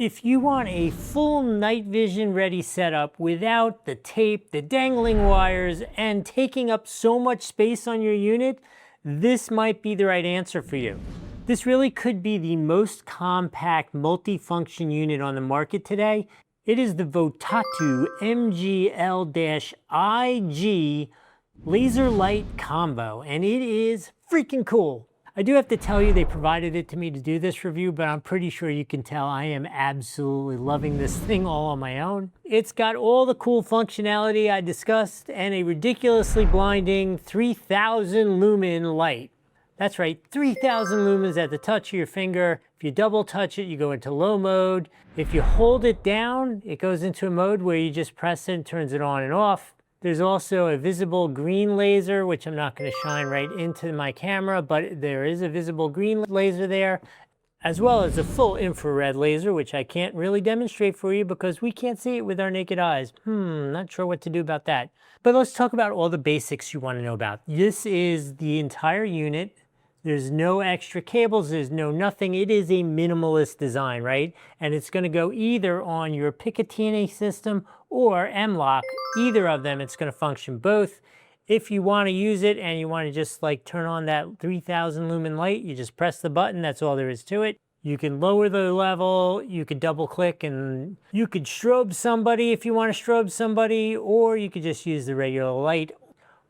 If you want a full night vision ready setup without the tape, the dangling wires, and taking up so much space on your unit, this might be the right answer for you. This really could be the most compact multifunction unit on the market today. It is the Votatu MGL-IG laser light combo, and it is freaking cool. I do have to tell you, they provided it to me to do this review, but I'm pretty sure you can tell I am absolutely loving this thing all on my own. It's got all the cool functionality I discussed and a ridiculously blinding 3000 lumen light. That's right, 3000 lumens at the touch of your finger. If you double touch it, you go into low mode. If you hold it down, it goes into a mode where you just press it and turns it on and off. There's also a visible green laser, which I'm not going to shine right into my camera, but there is a visible green laser there, as well as a full infrared laser, which I can't really demonstrate for you because we can't see it with our naked eyes. Not sure what to do about that. But let's talk about all the basics you want to know about. This is the entire unit. There's no extra cables, there's no nothing. It is a minimalist design, right? And it's going to go either on your Picatinny system or M-LOK. Either of them, it's going to function both. If you want to use it and you want to just like turn on that 3000 lumen light, you just press the button, that's all there is to it. You can lower the level, you could double click, and you could strobe somebody if you want to strobe somebody, or you could just use the regular light.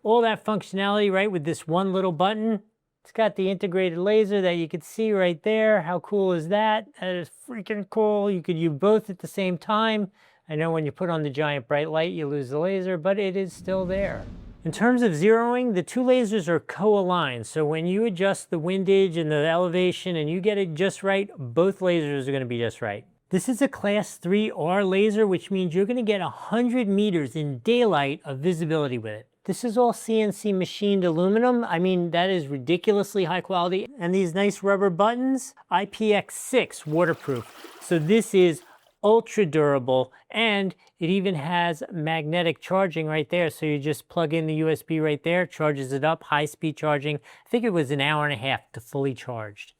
All that functionality, right, with this one little button. It's got the integrated laser that you can see right there. How cool is that? That is freaking cool. You could use both at the same time. I know when you put on the giant bright light, you lose the laser, but it is still there. In terms of zeroing, the two lasers are co-aligned. So when you adjust the windage and the elevation and you get it just right, both lasers are going to be just right. This is a class 3R laser, which means you're going to get 100 meters in daylight of visibility with it. This is all CNC machined aluminum. I mean, that is ridiculously high quality. And these nice rubber buttons, IPX6 waterproof. So this is ultra durable, and it even has magnetic charging right there. So you just plug in the USB right there, charges it up, high speed charging. I think it was an hour and a half to fully charged.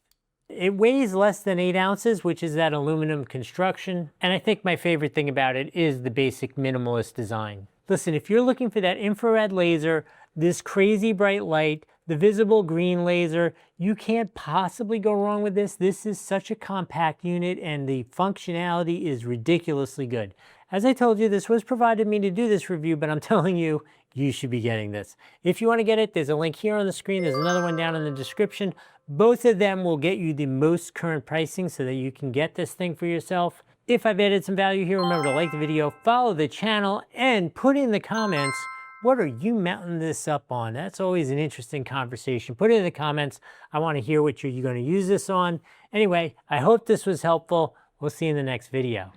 It weighs less than 8 ounces, which is that aluminum construction. And I think my favorite thing about it is the basic minimalist design. Listen, if you're looking for that infrared laser, this crazy bright light, the visible green laser, you can't possibly go wrong with this. This is such a compact unit and the functionality is ridiculously good. As I told you, this was provided me to do this review, but I'm telling you, you should be getting this. If you want to get it, there's a link here on the screen. There's another one down in the description. Both of them will get you the most current pricing so that you can get this thing for yourself. If I've added some value here, remember to like the video, follow the channel, and put in the comments, what are you mounting this up on? That's always an interesting conversation. Put it in the comments. I want to hear what you're going to use this on. Anyway, I hope this was helpful. We'll see you in the next video.